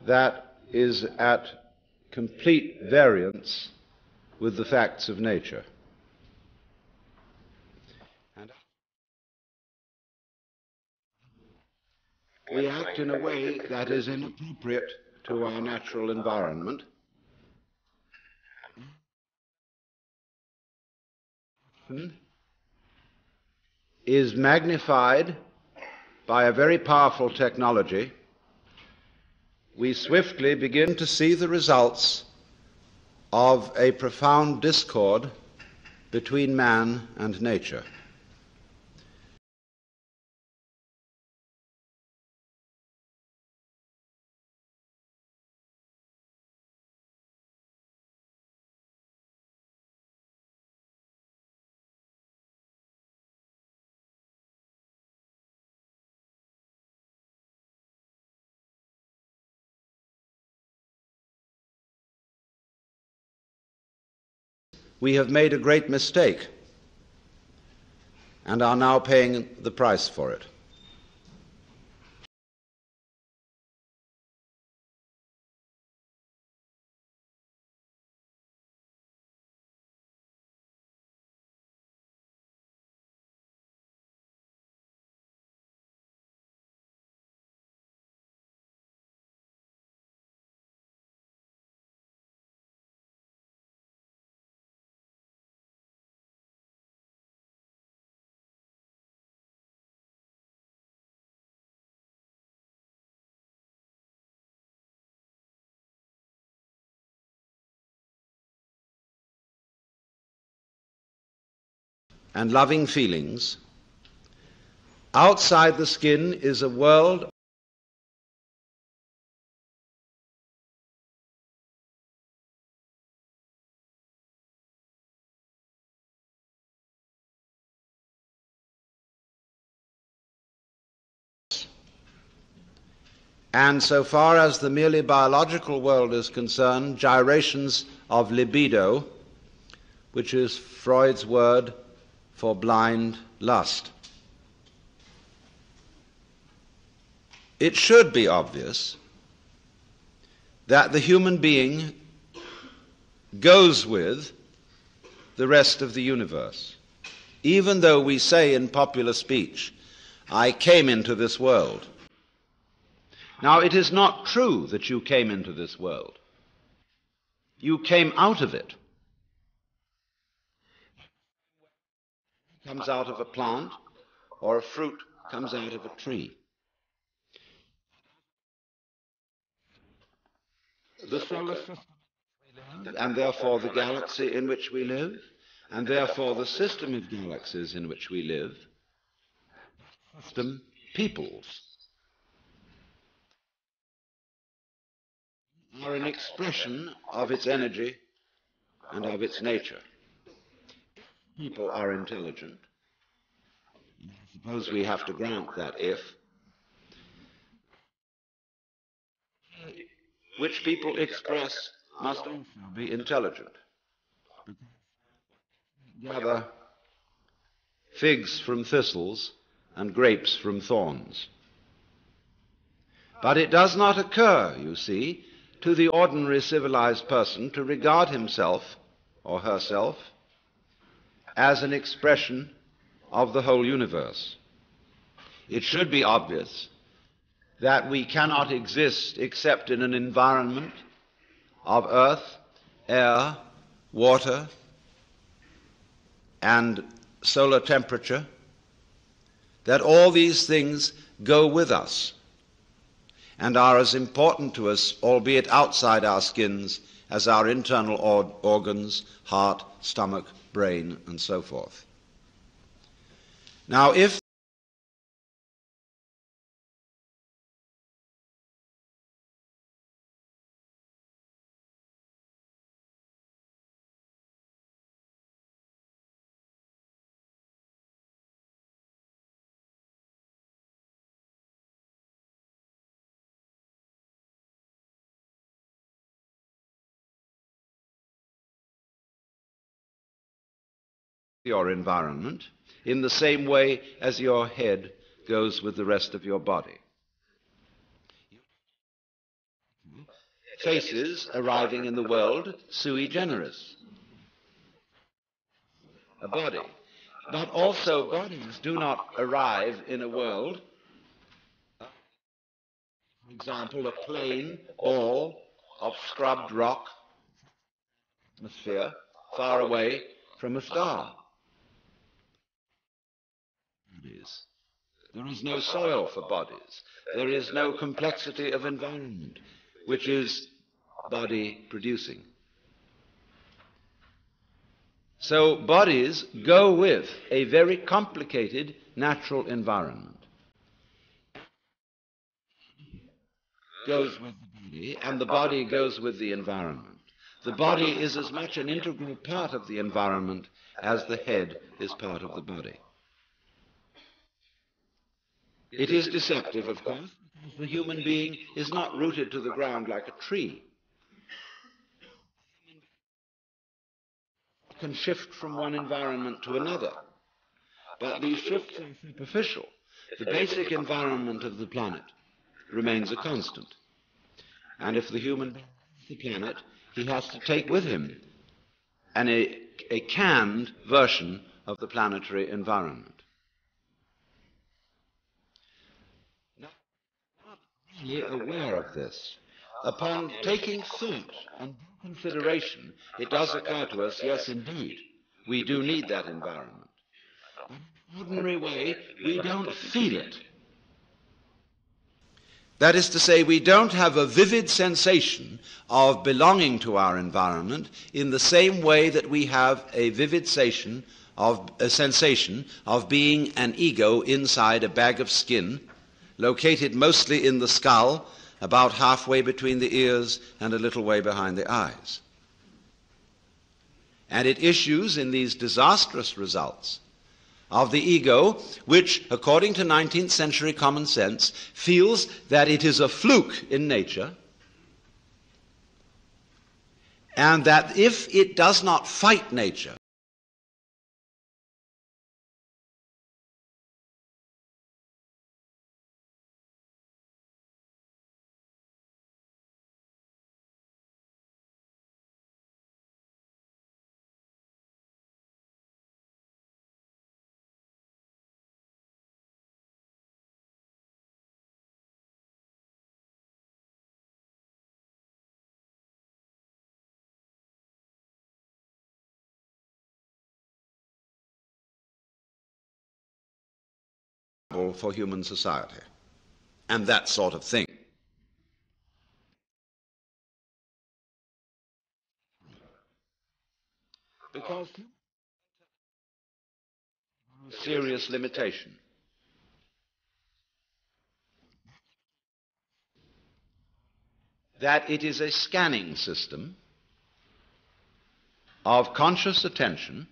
that is at complete variance with the facts of nature. And we act in a way that is inappropriate to our natural environment. Is magnified by a very powerful technology. We swiftly begin to see the results of a profound discord between man and nature. We have made a great mistake and are now paying the price for it. And loving feelings. Outside the skin is a world and so far as the merely biological world is concerned, gyrations of libido, which is Freud's word for blind lust. It should be obvious that the human being goes with the rest of the universe, even though we say in popular speech, "I came into this world." Now, it is not true that you came into this world. You came out of it. Comes out of a plant, or a fruit comes out of a tree. The solar system, and therefore the galaxy in which we live, and therefore the system of galaxies in which we live, system peoples, are an expression of its energy and of its nature. People are intelligent. Suppose we have to grant that if, which people express must also be intelligent. Gather figs from thistles and grapes from thorns. But it does not occur, you see, to the ordinary civilized person to regard himself or herself as an expression of the whole universe. It should be obvious that we cannot exist except in an environment of earth, air, water, and solar temperature, that all these things go with us and are as important to us, albeit outside our skins, as our internal organs, heart, stomach, brain, and so forth. Now, if your environment in the same way as your head goes with the rest of your body. faces arriving in the world sui generis, a body. But also bodies do not arrive in a world, for example, a plain ball of scrubbed rock atmosphere far away from a star. There is no soil for bodies. There is no complexity of environment, which is body producing. So bodies go with a very complicated natural environment. Goes with the body, and the body goes with the environment. The body is as much an integral part of the environment as the head is part of the body. It is deceptive, of course, because the human being is not rooted to the ground like a tree. It can shift from one environment to another, but these shifts are superficial. The basic environment of the planet remains a constant. And if the human being leaves the planet, he has to take with him a canned version of the planetary environment. Now, I'm not really aware of this. Upon taking thought and consideration, it does occur to us, yes, indeed, we do need that environment. But in an ordinary way, we don't feel it. That is to say, we don't have a vivid sensation of belonging to our environment in the same way that we have a vivid sensation of being an ego inside a bag of skin, located mostly in the skull, about halfway between the ears and a little way behind the eyes. And it issues in these disastrous results of the ego, which, according to 19th century common sense, feels that it is a fluke in nature, and that if it does not fight nature, for human society, and that sort of thing. Because serious limitation. That it is a scanning system of conscious attention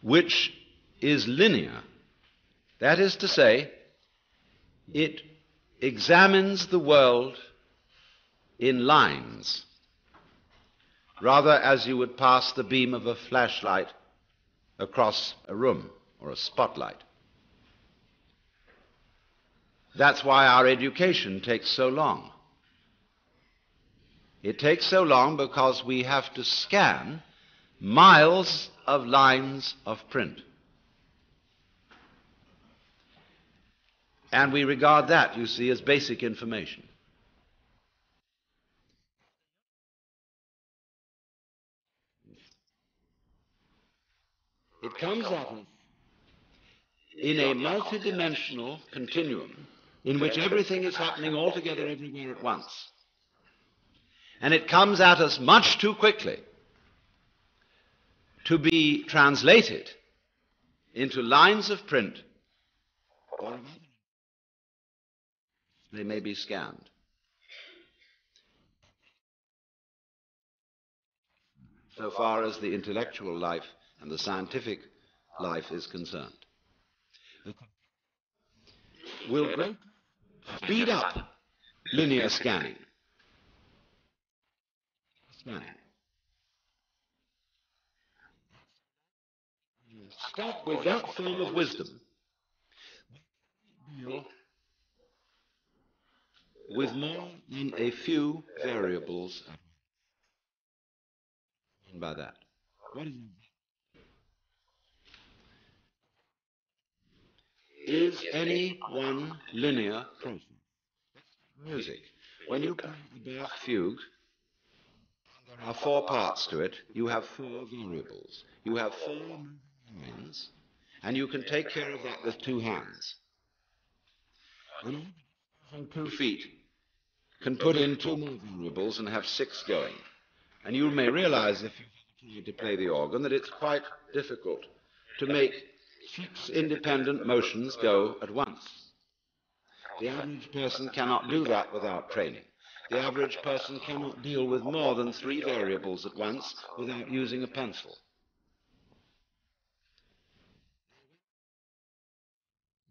which is linear. That is to say, it examines the world in lines, rather as you would pass the beam of a flashlight across a room or a spotlight. That's why our education takes so long. It takes so long because we have to scan miles of lines of print. And we regard that, you see, as basic information. It comes at us in a multidimensional continuum in which everything is happening altogether everywhere at once. And it comes at us much too quickly to be translated into lines of print, or they may be scanned. So far as the intellectual life and the scientific life is concerned. Will speed up linear scanning. Start with that form of wisdom with more than a few variables. By that, what is any one linear process? Music. When you play the Bach fugue, there are four parts to it. You have four variables. You have four lines, and you can take care of that with two hands. And 2 feet can put in two more variables and have six going. And you may realize, if you need to play the organ, that it's quite difficult to make six independent motions go at once. The average person cannot do that without training. The average person cannot deal with more than three variables at once without using a pencil.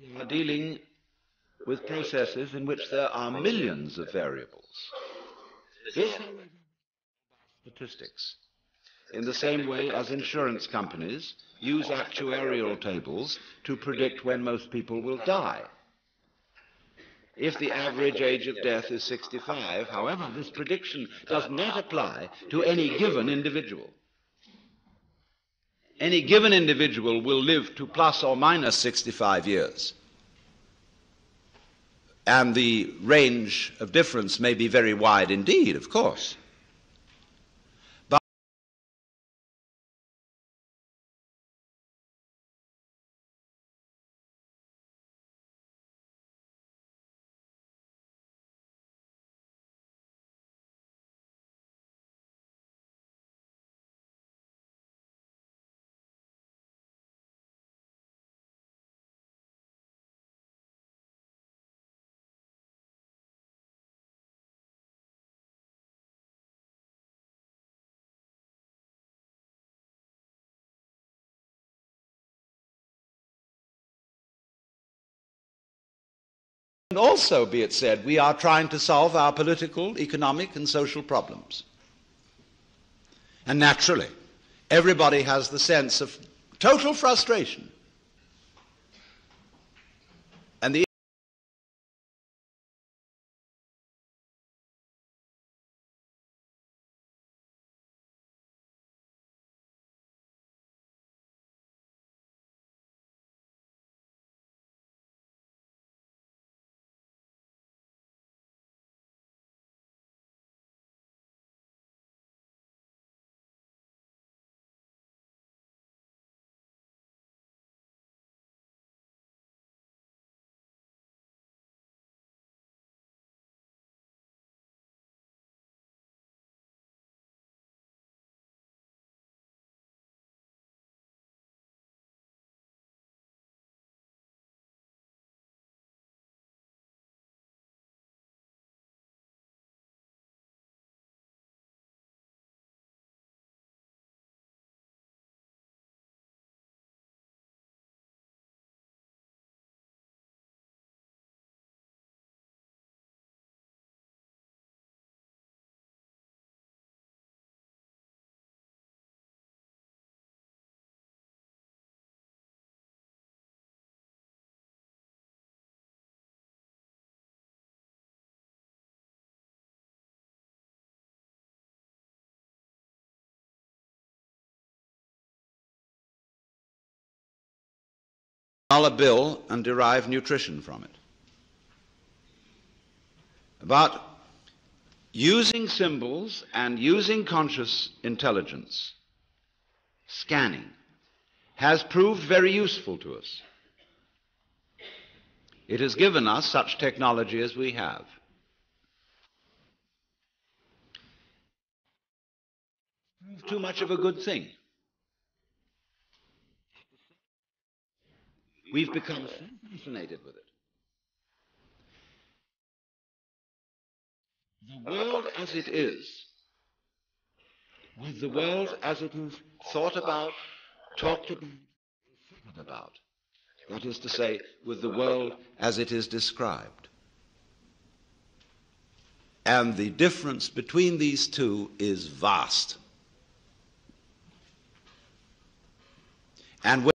We are dealing with processes in which there are millions of variables. This is statistics. In the same way as insurance companies use actuarial tables to predict when most people will die. If the average age of death is 65, however, this prediction does not apply to any given individual. Any given individual will live to plus or minus 65 years. And the range of difference may be very wide indeed, of course. And also, be it said, we are trying to solve our political, economic, and social problems. And naturally, everybody has the sense of total frustration. And the dollar bill and derive nutrition from it. But using symbols and using conscious intelligence, scanning, has proved very useful to us. It has given us such technology as we have. Too much of a good thing. We've become so fascinated with it. The world as it is, with the world as it is thought about, talked about, that is to say, with the world as it is described. And the difference between these two is vast. And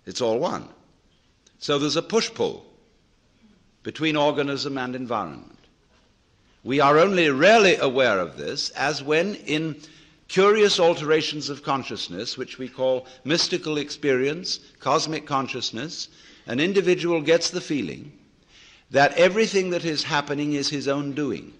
It's all one. So there's a push-pull between organism and environment. We are only rarely aware of this as when, in curious alterations of consciousness, which we call mystical experience, cosmic consciousness, an individual gets the feeling that everything that is happening is his own doing.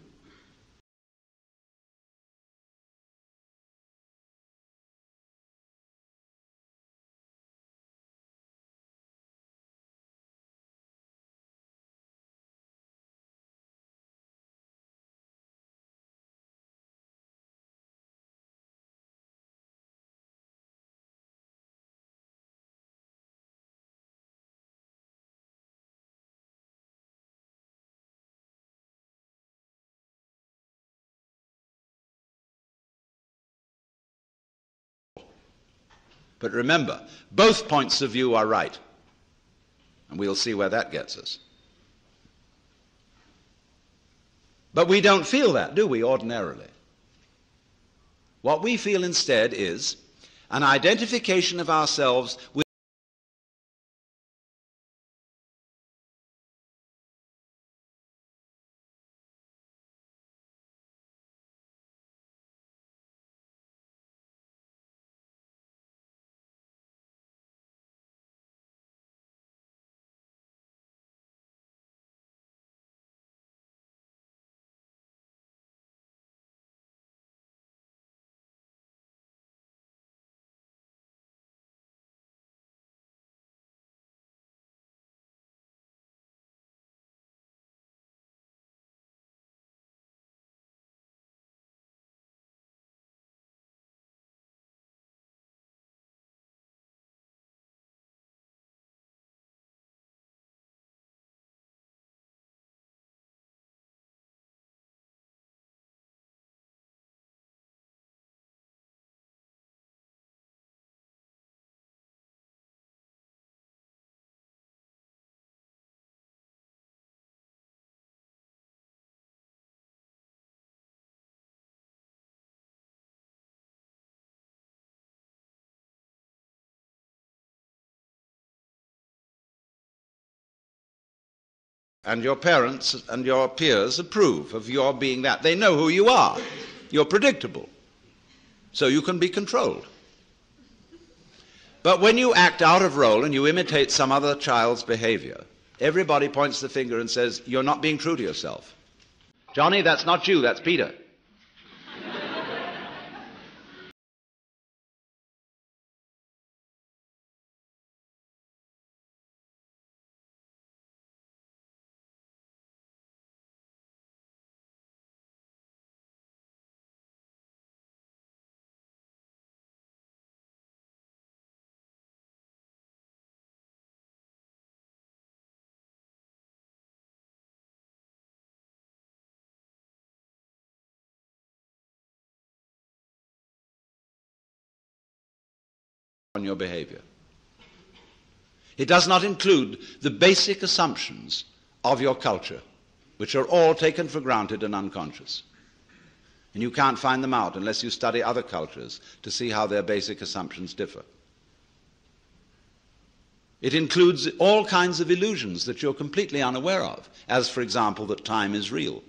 But remember, both points of view are right. And we'll see where that gets us. But we don't feel that, do we, ordinarily? What we feel instead is an identification of ourselves with and your parents and your peers approve of your being that. They know who you are. You're predictable. So you can be controlled. But when you act out of role and you imitate some other child's behavior, everybody points the finger and says, you're not being true to yourself. Johnny, that's not you, that's Peter. On your behavior. It does not include the basic assumptions of your culture, which are all taken for granted and unconscious. And you can't find them out unless you study other cultures to see how their basic assumptions differ. It includes all kinds of illusions that you're completely unaware of, as, for example, that time is real.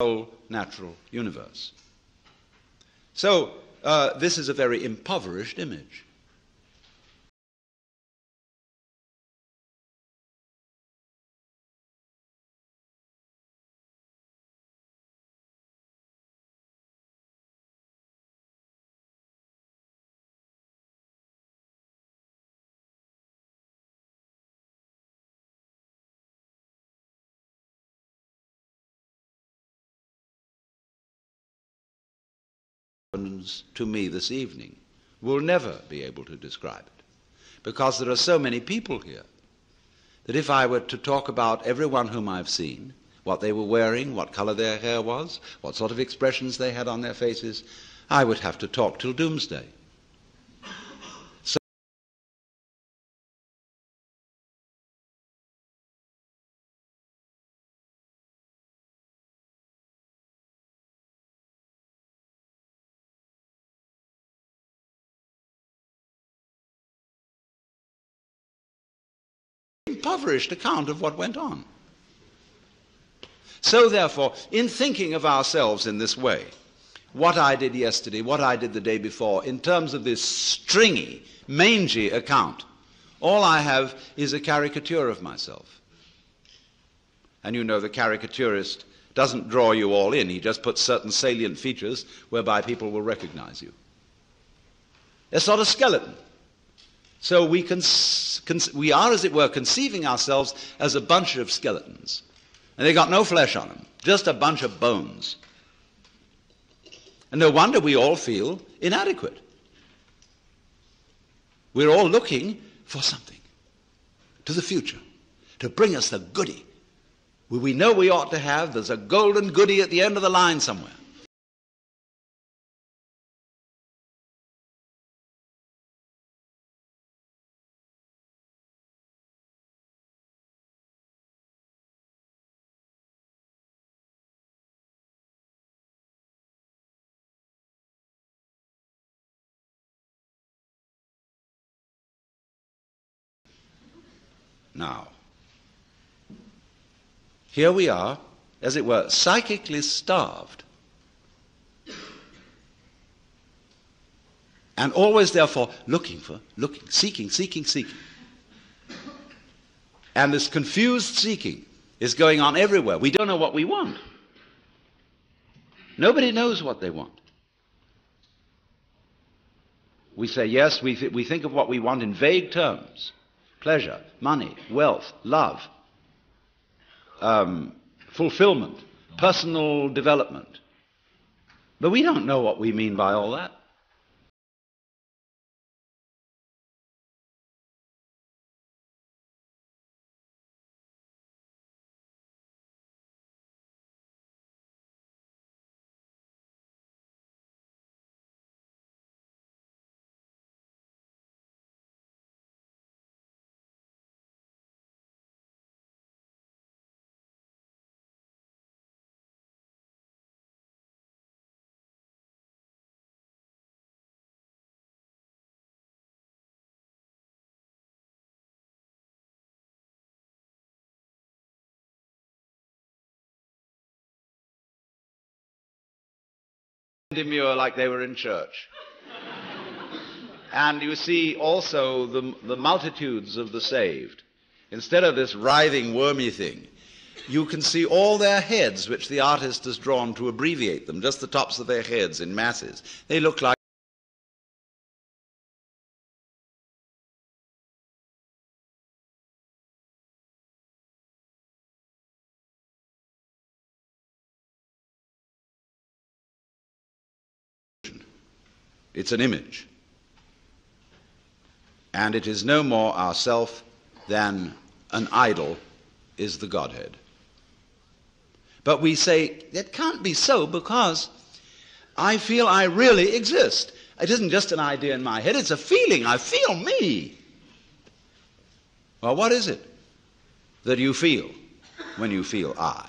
Whole natural universe. So this is a very impoverished image. To me this evening will never be able to describe it, because there are so many people here that if I were to talk about everyone whom I've seen what they were wearing, what color their hair was, what sort of expressions they had on their faces, I would have to talk till doomsday. So impoverished account of what went on. So therefore, in thinking of ourselves in this way, what I did yesterday, what I did the day before, in terms of this stringy, mangy account, all I have is a caricature of myself. And you know the caricaturist doesn't draw you all in, he just puts certain salient features whereby people will recognize you. A sort of skeleton. So we are, as it were, conceiving ourselves as a bunch of skeletons. And they got no flesh on them, just a bunch of bones. And no wonder we all feel inadequate. We're all looking for something, to the future, to bring us the goodie. We know we ought to have, there's a golden goodie at the end of the line somewhere. Now, here we are, as it were, psychically starved. And always, therefore, looking, seeking. And this confused seeking is going on everywhere. We don't know what we want. Nobody knows what they want. We say, yes, we think of what we want in vague terms. Pleasure, money, wealth, love, fulfillment, personal development. But we don't know what we mean by all that. Demure like they were in church. And you see also the multitudes of the saved. Instead of this writhing, wormy thing, you can see all their heads, which the artist has drawn to abbreviate them, just the tops of their heads in masses. They look like it's an image. And it is no more ourself than an idol is the Godhead. But we say, it can't be so because I feel I really exist. It isn't just an idea in my head, it's a feeling. I feel me. Well, what is it that you feel when you feel I?